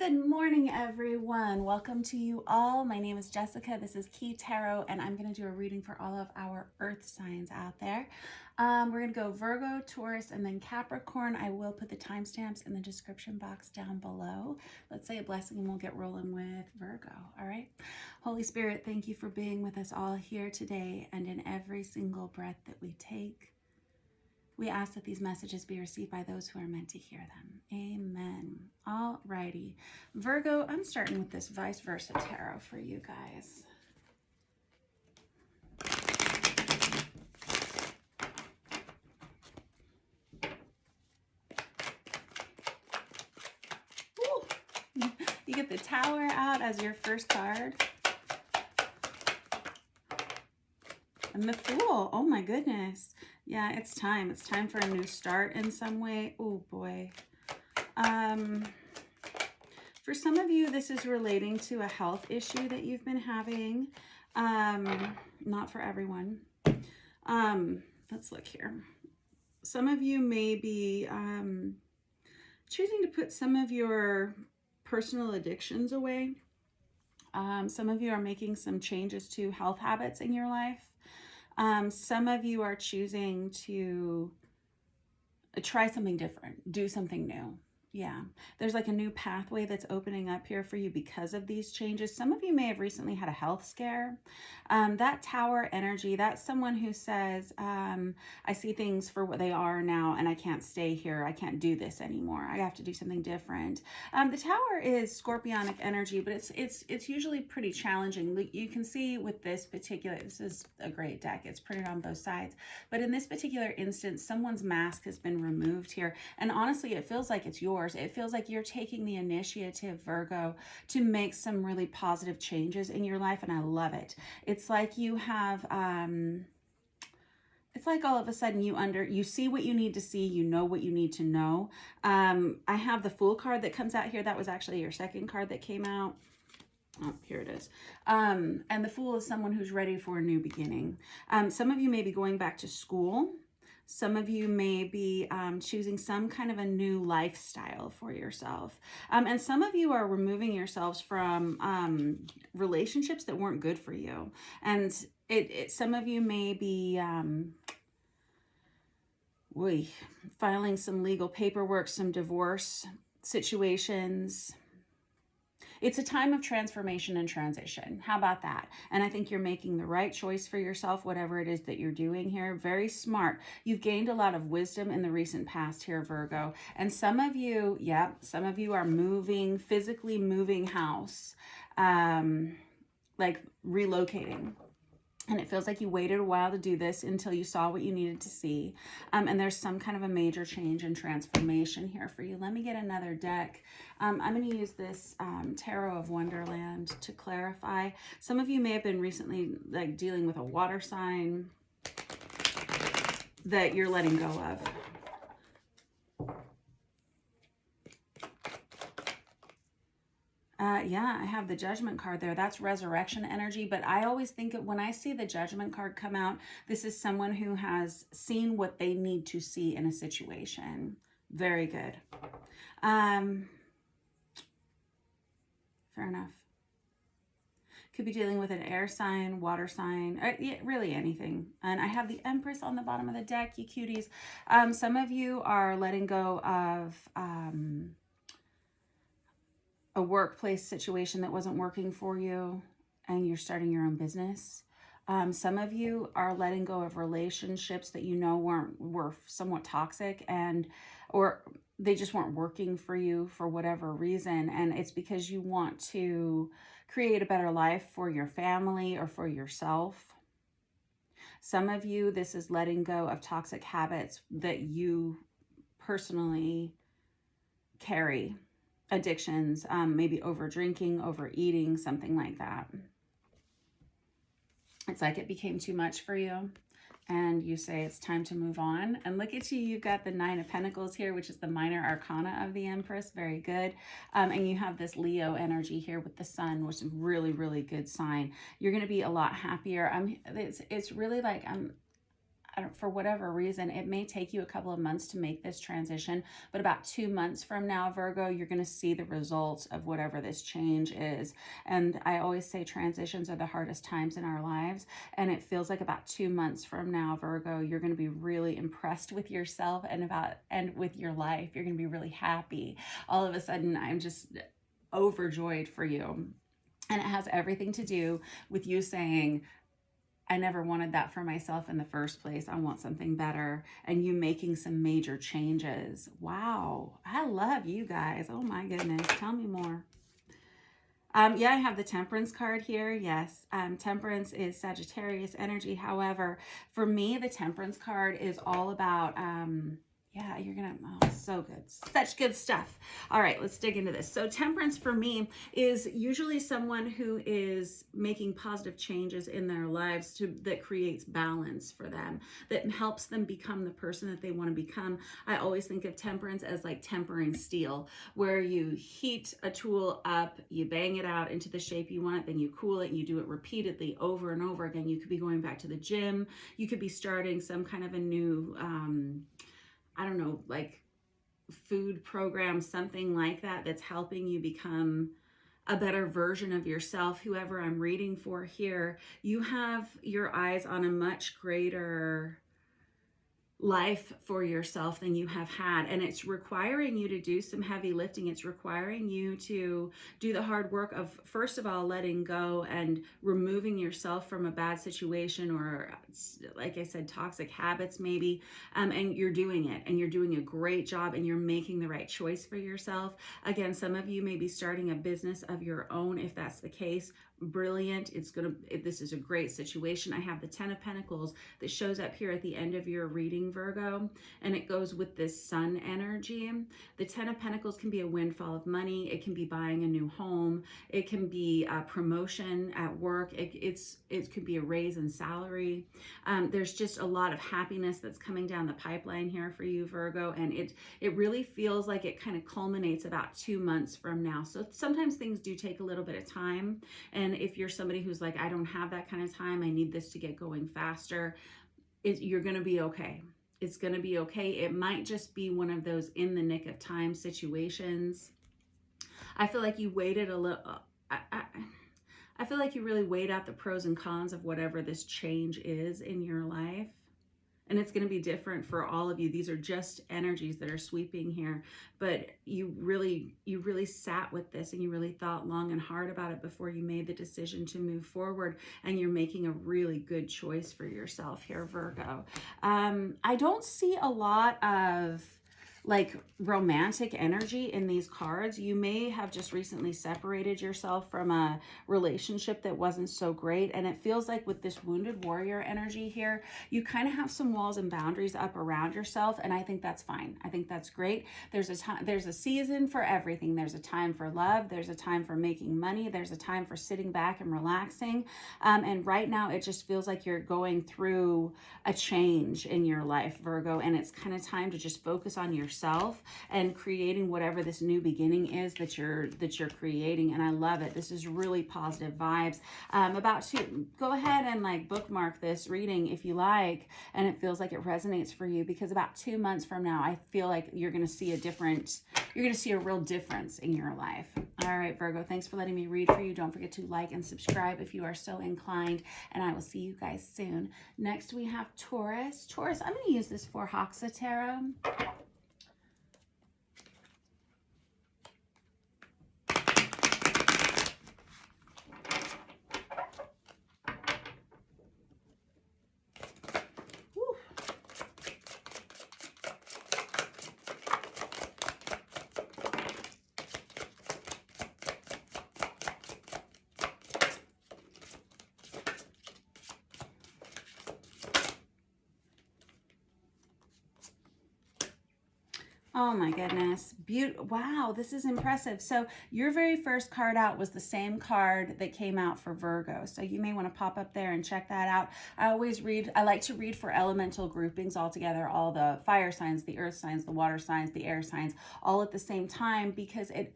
Good morning, everyone. Welcome to you all. My name is Jessica. This is Key Tarot, and I'm going to do a reading for all of our earth signs out there. We're going to go Virgo, Taurus, and then Capricorn. I will put the timestamps in the description box down below. Let's say a blessing and we'll get rolling with Virgo. All right. Holy Spirit, thank you for being with us all here today and in every single breath that we take. We ask that these messages be received by those who are meant to hear them. Amen. All righty. Virgo, I'm starting with this vice versa tarot for you guys. Ooh. You get the Tower out as your first card. And the Fool. Oh my goodness. Yeah, it's time. It's time for a new start in some way. Oh boy. For some of you, this is relating to a health issue that you've been having. Not for everyone. Let's look here. Some of you may be choosing to put some of your personal addictions away. Some of you are making some changes to health habits in your life. Some of you are choosing to try something different, do something new. Yeah, there's like a new pathway that's opening up here for you because of these changes. Some of you may have recently had a health scare. That Tower energy, that's someone who says, I see things for what they are now and I can't stay here. I can't do this anymore. I have to do something different. The Tower is Scorpionic energy, but it's usually pretty challenging. You can see with this is a great deck. It's printed on both sides. But in this particular instance, someone's mask has been removed here. And honestly, it feels like it's yours. It feels like you're taking the initiative, Virgo, to make some really positive changes in your life, and I love it. It's like you have, it's like all of a sudden you see what you need to see, you know what you need to know. I have the Fool card that comes out here. That was actually your second card that came out. Oh, here it is. And the Fool is someone who's ready for a new beginning. Some of you may be going back to school. Some of you may be choosing some kind of a new lifestyle for yourself. And some of you are removing yourselves from relationships that weren't good for you. And some of you may be filing some legal paperwork, some divorce situations. It's a time of transformation and transition. How about that? And I think you're making the right choice for yourself, whatever it is that you're doing here. Very smart. You've gained a lot of wisdom in the recent past here, Virgo. And some of you are moving, physically moving house, like relocating. And it feels like you waited a while to do this until you saw what you needed to see. And there's some kind of a major change and transformation here for you. Let me get another deck. I'm going to use this Tarot of Wonderland to clarify. Some of you may have been recently like dealing with a water sign that you're letting go of. Yeah, I have the Judgment card there. That's resurrection energy. But I always think when I see the Judgment card come out, this is someone who has seen what they need to see in a situation. Very good. Fair enough. Could be dealing with an air sign, water sign, yeah, really anything. And I have the Empress on the bottom of the deck, you cuties. Some of you are letting go of a workplace situation that wasn't working for you and you're starting your own business. Some of you are letting go of relationships that you know were somewhat toxic or they just weren't working for you for whatever reason. And it's because you want to create a better life for your family or for yourself. Some of you, this is letting go of toxic habits that you personally carry. Addictions, maybe over drinking, overeating, something like that. It's like it became too much for you and you say it's time to move on. And look at you, you've got the Nine of Pentacles here, which is the minor arcana of the Empress. Very good. And you have this Leo energy here with the Sun, which is really, really good sign. You're going to be a lot happier. It's really like for whatever reason, it may take you a couple of months to make this transition, but about 2 months from now, Virgo, you're going to see the results of whatever this change is. And I always say transitions are the hardest times in our lives. And it feels like about 2 months from now, Virgo, you're going to be really impressed with yourself and with your life. You're going to be really happy. All of a sudden, I'm just overjoyed for you. And it has everything to do with you saying, I never wanted that for myself in the first place. I want something better. And you making some major changes. Wow. I love you guys. Oh my goodness. Tell me more. Yeah, I have the Temperance card here. Yes. Temperance is Sagittarius energy. However, for me, the Temperance card is all about, yeah, you're going to, oh, so good. Such good stuff. All right, let's dig into this. So temperance for me is usually someone who is making positive changes in their lives that creates balance for them, that helps them become the person that they want to become. I always think of temperance as like tempering steel, where you heat a tool up, you bang it out into the shape you want it, then you cool it, and you do it repeatedly over and over again. You could be going back to the gym. You could be starting some kind of a new, I don't know, like food program, something like that, that's helping you become a better version of yourself. Whoever I'm reading for here, you have your eyes on a much greater life for yourself than you have had, and it's requiring you to do some heavy lifting. It's requiring you to do the hard work of, first of all, letting go and removing yourself from a bad situation, or like I said, toxic habits maybe, and you're doing it, and you're doing a great job, and you're making the right choice for yourself. Again, some of you may be starting a business of your own. If that's the case, brilliant. This is a great situation. I have the 10 of Pentacles that shows up here at the end of your reading, Virgo, and it goes with this sun energy. The 10 of Pentacles can be a windfall of money. It can be buying a new home. It can be a promotion at work. It could be a raise in salary. There's just a lot of happiness that's coming down the pipeline here for you, Virgo, and it really feels like it kind of culminates about 2 months from now. So sometimes things do take a little bit of time, and if you're somebody who's like, I don't have that kind of time, I need this to get going faster, you're going to be okay. It's going to be okay. It might just be one of those in the nick of time situations. I feel like you waited a little, I feel like you really weighed out the pros and cons of whatever this change is in your life. And it's going to be different for all of you. These are just energies that are sweeping here. But you really sat with this, and you really thought long and hard about it before you made the decision to move forward. And you're making a really good choice for yourself here, Virgo. I don't see a lot of like romantic energy in these cards. You may have just recently separated yourself from a relationship that wasn't so great, and it feels like with this wounded warrior energy here, you kind of have some walls and boundaries up around yourself, and I think that's fine. I think that's great. There's a season for everything. There's a time for love, there's a time for making money, there's a time for sitting back and relaxing, and right now it just feels like you're going through a change in your life, Virgo, and it's kind of time to just focus on yourself and creating whatever this new beginning is that you're creating. And I love it. This is really positive vibes. About to go ahead and like bookmark this reading if you like, and it feels like it resonates for you, because about 2 months from now, I feel like you're going to see a real difference in your life. All right, Virgo, thanks for letting me read for you. Don't forget to like and subscribe if you are so inclined, and I will see you guys soon. Next, we have Taurus. Taurus, I'm going to use this for Hoxa Tarot. Oh my goodness. Wow, this is impressive. So your very first card out was the same card that came out for Virgo. So you may want to pop up there and check that out. I like to read for elemental groupings all together, all the fire signs, the earth signs, the water signs, the air signs, all at the same time, because it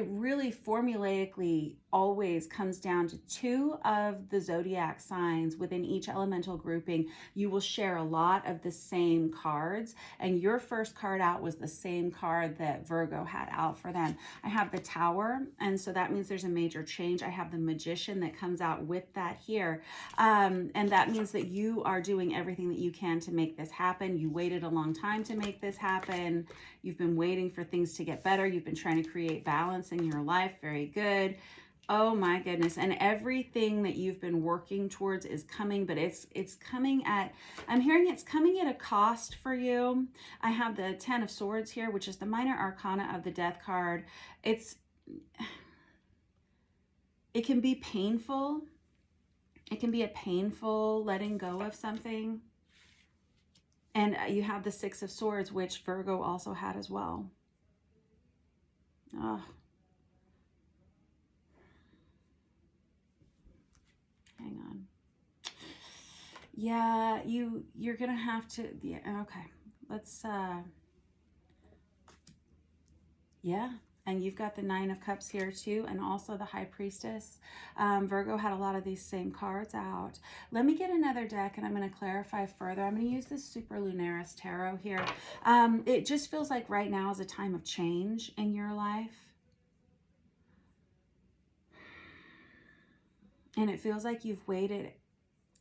really formulaically always comes down to two of the zodiac signs within each elemental grouping. You will share a lot of the same cards, and your first card out was the same card that Virgo had out for them. I have the Tower, and so that means there's a major change. I have the Magician that comes out with that here, and that means that you are doing everything that you can to make this happen. You waited a long time to make this happen. You've been waiting for things to get better. You've been trying to create balance in your life. Very good. Oh my goodness. And everything that you've been working towards is coming, but it's coming at, I'm hearing it's coming at a cost for you. I have the 10 of Swords here, which is the minor arcana of the Death card. It can be painful. It can be a painful letting go of something. And you have the 6 of Swords, which Virgo also had as well. Oh. Hang on. Yeah, you're gonna have to, yeah, okay. Let's, yeah. And you've got the 9 of Cups here too, and also the High Priestess. Virgo had a lot of these same cards out. Let me get another deck and I'm going to clarify further. I'm going to use this Super Lunaris Tarot here. It just feels like right now is a time of change in your life. And it feels like you've waited.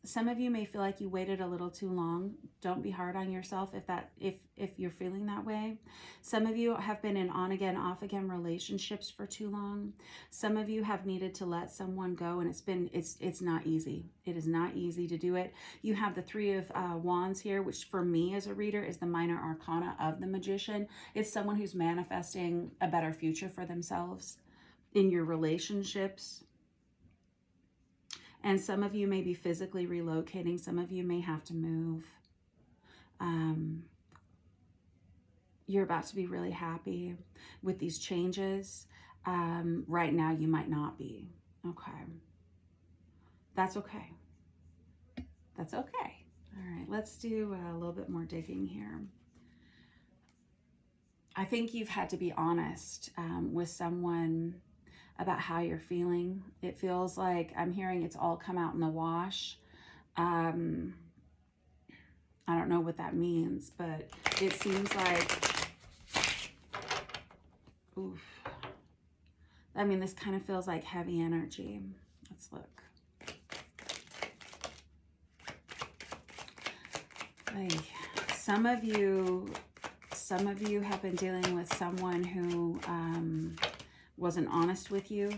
Some of you may feel like you waited a little too long. Don't be hard on yourself if you're feeling that way. Some of you have been in on again, off again relationships for too long. Some of you have needed to let someone go, and it's not easy. It is not easy to do it. You have the 3 of Wands here, which for me as a reader is the minor arcana of the Magician. It's someone who's manifesting a better future for themselves in your relationships. And some of you may be physically relocating. Some of you may have to move. You're about to be really happy with these changes. Right now, you might not be. Okay. That's okay. That's okay. All right, let's do a little bit more digging here. I think you've had to be honest with someone about how you're feeling. It feels like I'm hearing it's all come out in the wash. I don't know what that means, but it seems like, oof. I mean, this kind of feels like heavy energy. Let's look. Like some of you have been dealing with someone who wasn't honest with you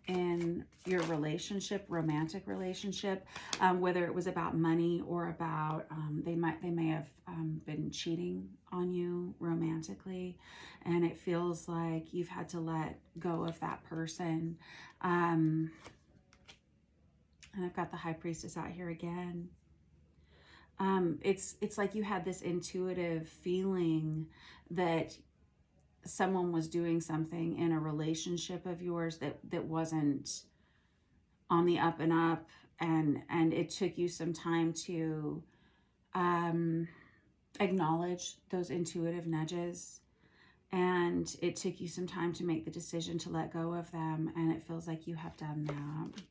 in your relationship, romantic relationship, whether it was about money or about they may have been cheating on you romantically, and it feels like you've had to let go of that person. And I've got the High Priestess out here again. It's like you had this intuitive feeling that someone was doing something in a relationship of yours that wasn't on the up and up, and it took you some time to acknowledge those intuitive nudges, and it took you some time to make the decision to let go of them, and it feels like you have done that.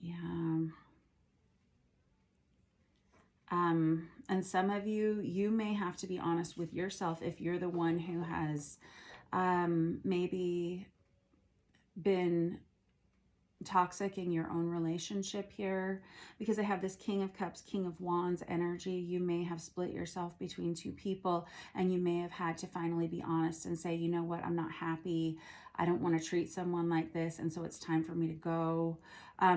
Yeah. And some of you may have to be honest with yourself if you're the one who has maybe been toxic in your own relationship here, because I have this King of Cups, King of Wands energy. You may have split yourself between two people, and you may have had to finally be honest and say, you know what, I'm not happy. I don't want to treat someone like this, and so it's time for me to go.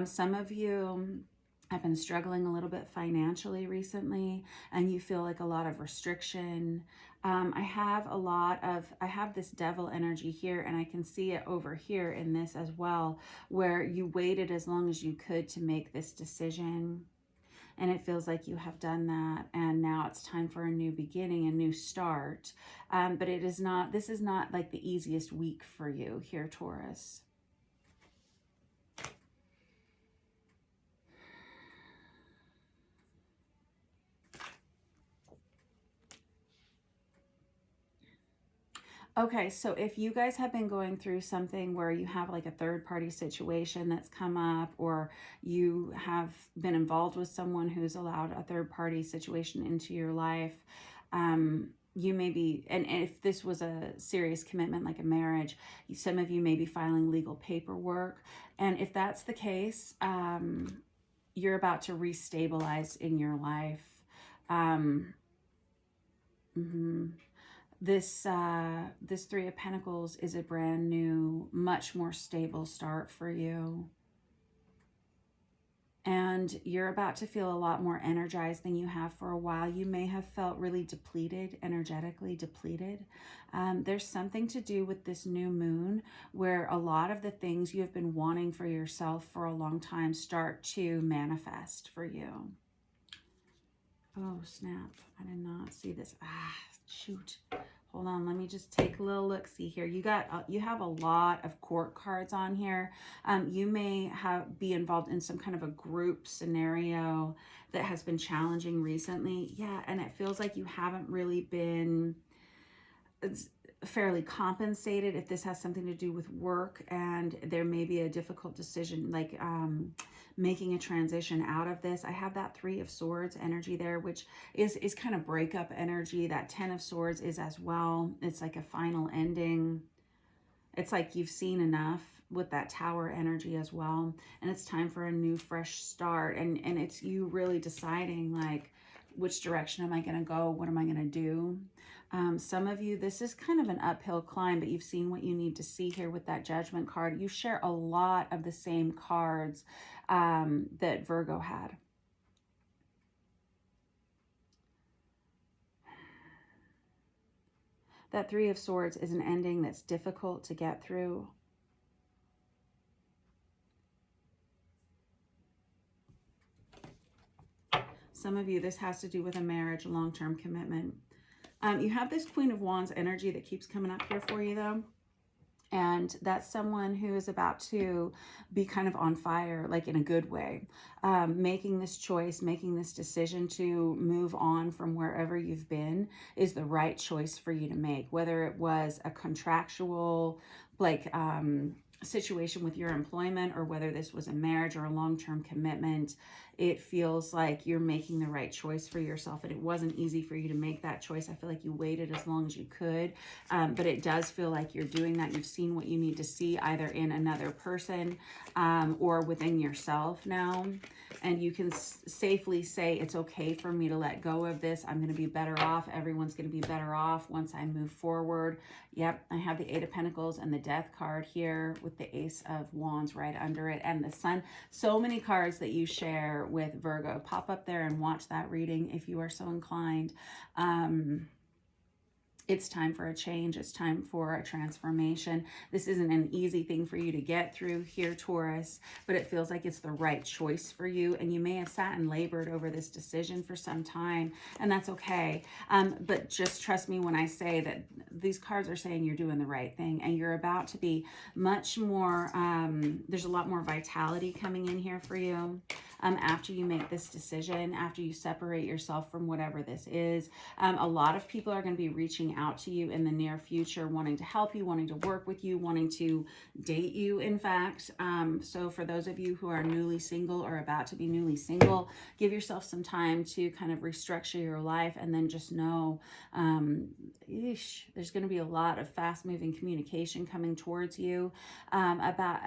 Some of you I've been struggling a little bit financially recently, and you feel like a lot of restriction. I have this devil energy here, and I can see it over here in this as well, where you waited as long as you could to make this decision. and it feels like you have done that, and now it's time for a new beginning, a new start. But this is not like the easiest week for you here, Taurus. Okay, so if you guys have been going through something where you have like a third party situation that's come up, or you have been involved with someone who's allowed a third party situation into your life, you may be, and if this was a serious commitment like a marriage, some of you may be filing legal paperwork. And if that's the case, you're about to restabilize in your life. This Three of Pentacles is a brand new, much more stable start for you. And you're about to feel a lot more energized than you have for a while. You may have felt really depleted, energetically depleted. There's something to do with this new moon where a lot of the things you have been wanting for yourself for a long time start to manifest for you. Oh, snap. I did not see this. Shoot. Hold on, let me just take a little look-see here. You have a lot of court cards on here. You may be involved in some kind of a group scenario that has been challenging recently. Yeah, and it feels like you haven't really been fairly compensated if this has something to do with work, and there may be a difficult decision like making a transition out of this. I have that Three of Swords energy there, which is kind of breakup energy. That Ten of Swords is as well. It's like a final ending. It's like you've seen enough with that Tower energy as well, and it's time for a new fresh start. And it's you really deciding like, which direction am I going to go? What am I going to do? Some of you, this is kind of an uphill climb, but you've seen what you need to see here with that Judgment card. You share a lot of the same cards that Virgo had. That Three of Swords is an ending that's difficult to get through. Some of you, this has to do with a marriage, long-term commitment. You have this Queen of Wands energy that keeps coming up here for you, though. And that's someone who is about to be kind of on fire, like in a good way. Making this choice, making this decision to move on from wherever you've been is the right choice for you to make. Whether it was a contractual, like, situation with your employment, or whether this was a marriage or a long-term commitment, it feels like you're making the right choice for yourself. And it wasn't easy for you to make that choice. I feel like you waited as long as you could, but it does feel like you're doing that. You've seen what you need to see either in another person or within yourself now. And you can safely say, it's okay for me to let go of this. I'm going to be better off. Everyone's going to be better off once I move forward. Yep, I have the Eight of Pentacles and the Death card here with the Ace of Wands right under it, and the Sun. So many cards that you share with Virgo. Pop up there and watch that reading if you are so inclined. It's time for a change. It's time for a transformation. This isn't an easy thing for you to get through here, Taurus, but it feels like it's the right choice for you. And you may have sat and labored over this decision for some time, and that's okay. But just trust me when I say that these cards are saying you're doing the right thing, and you're about to be much more, there's a lot more vitality coming in here for you. After you make this decision, after you separate yourself from whatever this is. A lot of people are going to be reaching out to you in the near future, wanting to help you, wanting to work with you, wanting to date you, in fact. So for those of you who are newly single or about to be newly single, give yourself some time to kind of restructure your life, and then just know there's going to be a lot of fast-moving communication coming towards you about...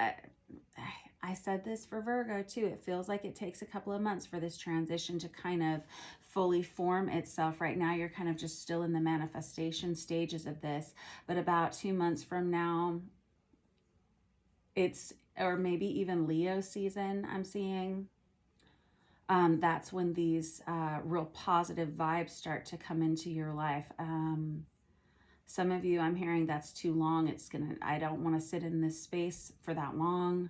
I said this for Virgo too. It feels like it takes a couple of months for this transition to kind of fully form itself. Right now, you're kind of just still in the manifestation stages of this. But about 2 months from now, or maybe even Leo season, I'm seeing. That's when these real positive vibes start to come into your life. Some of you, I'm hearing that's too long. I don't want to sit in this space for that long.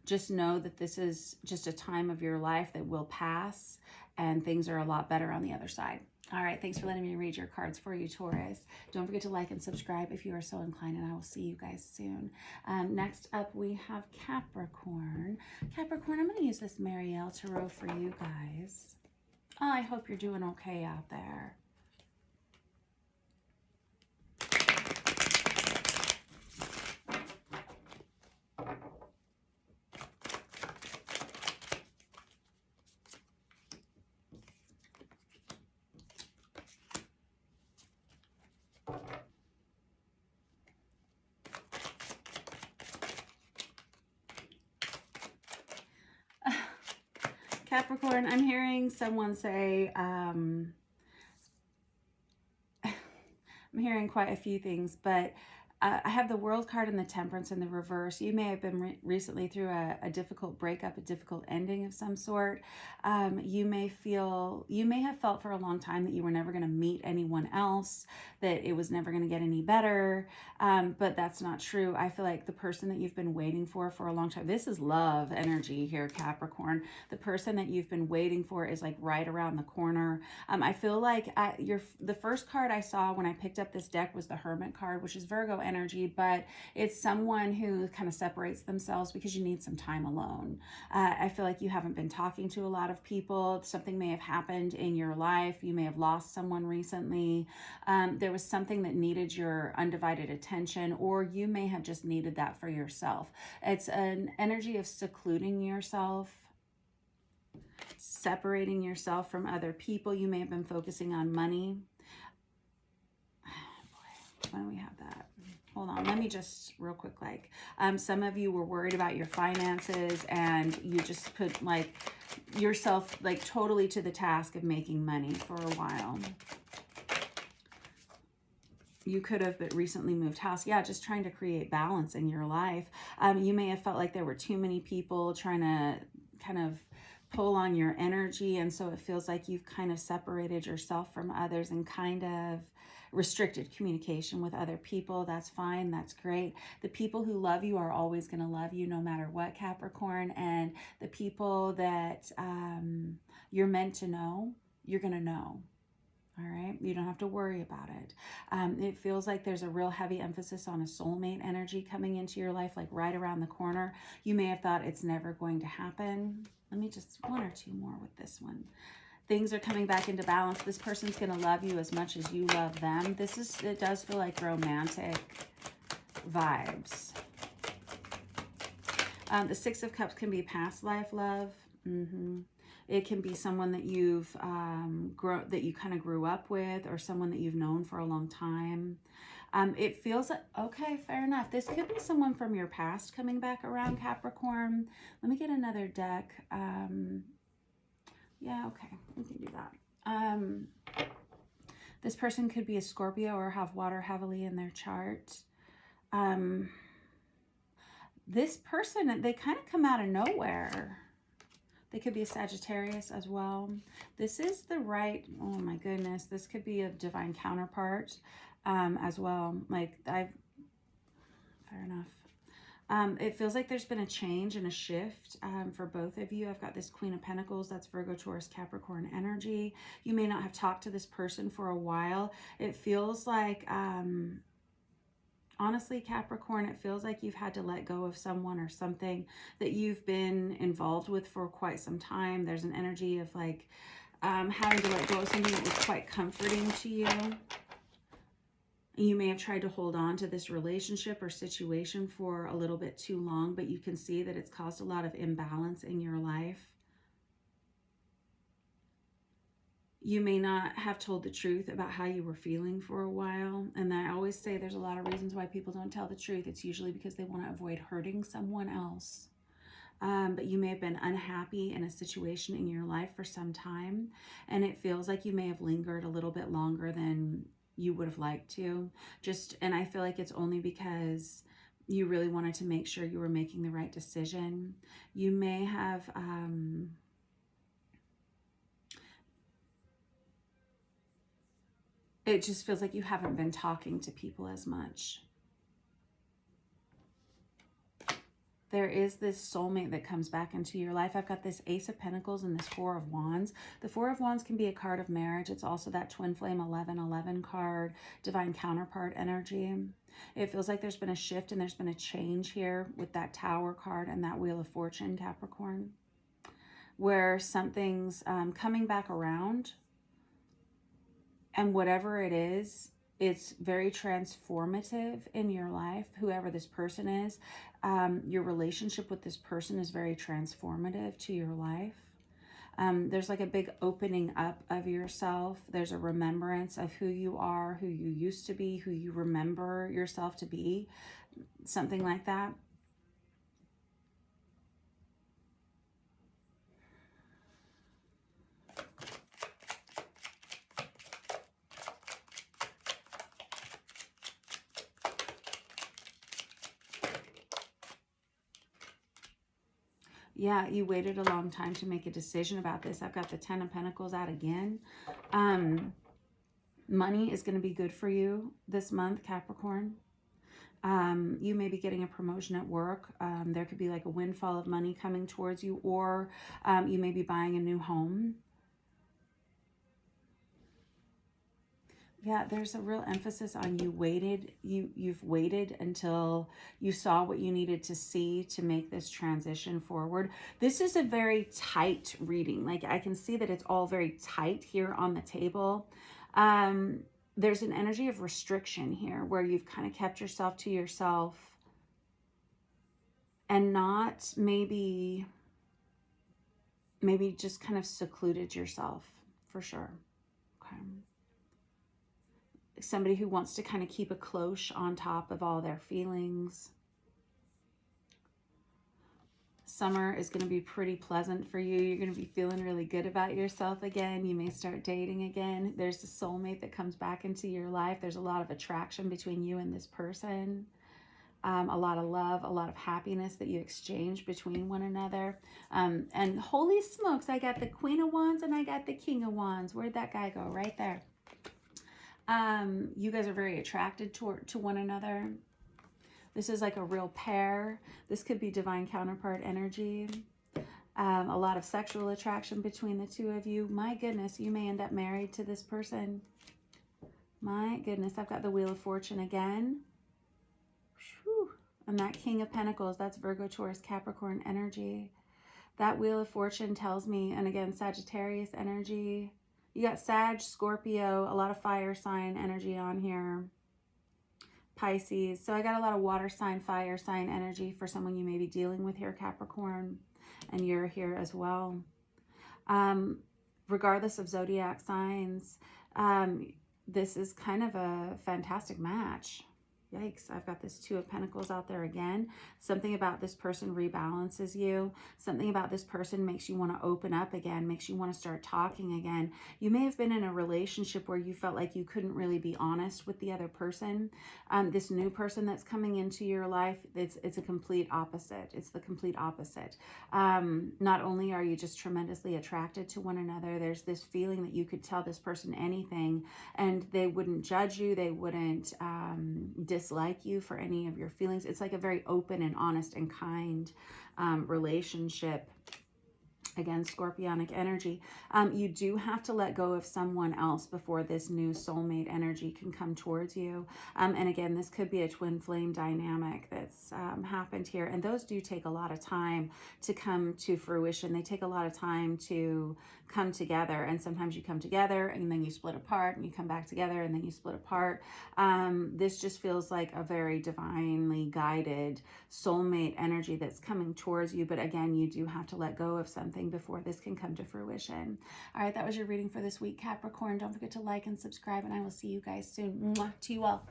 Just know that this is just a time of your life that will pass, and things are a lot better on the other side. All right, thanks for letting me read your cards for you, Taurus. Don't forget to like and subscribe if you are so inclined, and I will see you guys soon. Next up, we have Capricorn. Capricorn, I'm going to use this Marielle Tarot for you guys. Oh, I hope you're doing okay out there. Capricorn, I'm hearing someone say, I'm hearing quite a few things, but I have the World card and the Temperance in the reverse. You may have been recently through a difficult breakup, a difficult ending of some sort. You may have felt for a long time that you were never going to meet anyone else, that it was never going to get any better. But that's not true. I feel like the person that you've been waiting for a long time, this is love energy here, Capricorn. The person that you've been waiting for is like right around the corner. I feel like the first card I saw when I picked up this deck was the Hermit card, which is Virgo energy, but it's someone who kind of separates themselves because you need some time alone. I feel like you haven't been talking to a lot of people. Something may have happened in your life. You may have lost someone recently. There was something that needed your undivided attention, or you may have just needed that for yourself. It's an energy of secluding yourself, separating yourself from other people. You may have been focusing on money. Why don't we have that? Hold on, let me just real quick, some of you were worried about your finances and you just put like yourself like totally to the task of making money for a while. You could have recently moved house. Yeah, just trying to create balance in your life. You may have felt like there were too many people trying to kind of pull on your energy, and so it feels like you've kind of separated yourself from others and kind of restricted communication with other people. That's fine. That's great. The people who love you are always going to love you no matter what, Capricorn. And the people that you're meant to know, you're going to know. All right. You don't have to worry about it. It feels like there's a real heavy emphasis on a soulmate energy coming into your life, like right around the corner. You may have thought it's never going to happen. Let me just one or two more with this one. Things are coming back into balance. This person's going to love you as much as you love them. It does feel like romantic vibes. The Six of Cups can be past life love. It can be someone that you've that you kind of grew up with, or someone that you've known for a long time. It feels like, okay, fair enough. This could be someone from your past coming back around, Capricorn. Let me get another deck. Yeah, okay, we can do that. This person could be a Scorpio or have water heavily in their chart. This person, they kind of come out of nowhere. They could be a Sagittarius as well. This is the right, oh my goodness, this could be a divine counterpart as well. Fair enough. It feels like there's been a change and a shift for both of you. I've got this Queen of Pentacles. That's Virgo, Taurus, Capricorn energy. You may not have talked to this person for a while. It feels like, honestly, Capricorn, it feels like you've had to let go of someone or something that you've been involved with for quite some time. There's an energy of like having to let go of something that was quite comforting to you. You may have tried to hold on to this relationship or situation for a little bit too long, but you can see that it's caused a lot of imbalance in your life. You may not have told the truth about how you were feeling for a while. And I always say there's a lot of reasons why people don't tell the truth. It's usually because they want to avoid hurting someone else. But you may have been unhappy in a situation in your life for some time. And it feels like you may have lingered a little bit longer than you would have liked to. And I feel like it's only because you really wanted to make sure you were making the right decision. You may have... it just feels like you haven't been talking to people as much. there is this soulmate that comes back into your life. I've got this Ace of Pentacles and this Four of Wands. The Four of Wands can be a card of marriage. It's also that Twin Flame 1111 card, divine counterpart energy. It feels like there's been a shift and there's been a change here with that Tower card and that Wheel of Fortune, Capricorn, where something's coming back around, and whatever it is, it's very transformative in your life, whoever this person is. Your relationship with this person is very transformative to your life. There's like a big opening up of yourself. There's a remembrance of who you are, who you used to be, who you remember yourself to be, something like that. Yeah, you waited a long time to make a decision about this. I've got the Ten of Pentacles out again. Money is going to be good for you this month, Capricorn. You may be getting a promotion at work. There could be like a windfall of money coming towards you, or you may be buying a new home. Yeah, there's a real emphasis on you've waited until you saw what you needed to see to make this transition forward. This is a very tight reading. Like, I can see that it's all very tight here on the table. There's an energy of restriction here where you've kind of kept yourself to yourself and not maybe just kind of secluded yourself, for sure. Okay. Somebody who wants to kind of keep a cloche on top of all their feelings. Summer is going to be pretty pleasant for you. You're going to be feeling really good about yourself again. You may start dating again. There's a soulmate that comes back into your life. There's a lot of attraction between you and this person. A lot of love, a lot of happiness that you exchange between one another. And holy smokes, I got the Queen of Wands and I got the King of Wands. Where'd that guy go? Right there. You guys are very attracted to one another. This is like a real pair. This could be divine counterpart energy. A lot of sexual attraction between the two of you. My goodness, you may end up married to this person. My goodness, I've got the Wheel of Fortune again. Whew. And that King of Pentacles, that's Virgo, Taurus, Capricorn energy. That Wheel of Fortune tells me, and again, Sagittarius energy. You got Sag, Scorpio, a lot of fire sign energy on here. Pisces. So I got a lot of water sign, fire sign energy for someone you may be dealing with here, Capricorn. And you're here as well. Regardless of zodiac signs, this is kind of a fantastic match. Yikes, I've got this Two of Pentacles out there again. Something about this person rebalances you. Something about this person makes you want to open up again, makes you want to start talking again. You may have been in a relationship where you felt like you couldn't really be honest with the other person. This new person that's coming into your life, it's a complete opposite. It's the complete opposite. Not only are you just tremendously attracted to one another, there's this feeling that you could tell this person anything and they wouldn't judge you. They wouldn't dislike you for any of your feelings. It's like a very open and honest and kind relationship. Again, scorpionic energy. You do have to let go of someone else before this new soulmate energy can come towards you. And again, this could be a twin flame dynamic that's happened here. And those do take a lot of time to come to fruition. They take a lot of time to come together. And sometimes you come together and then you split apart and you come back together and then you split apart. This just feels like a very divinely guided soulmate energy that's coming towards you. But again, you do have to let go of something before this can come to fruition. All right, that was your reading for this week, Capricorn. Don't forget to like and subscribe, and I will see you guys soon. Mwah, to you all.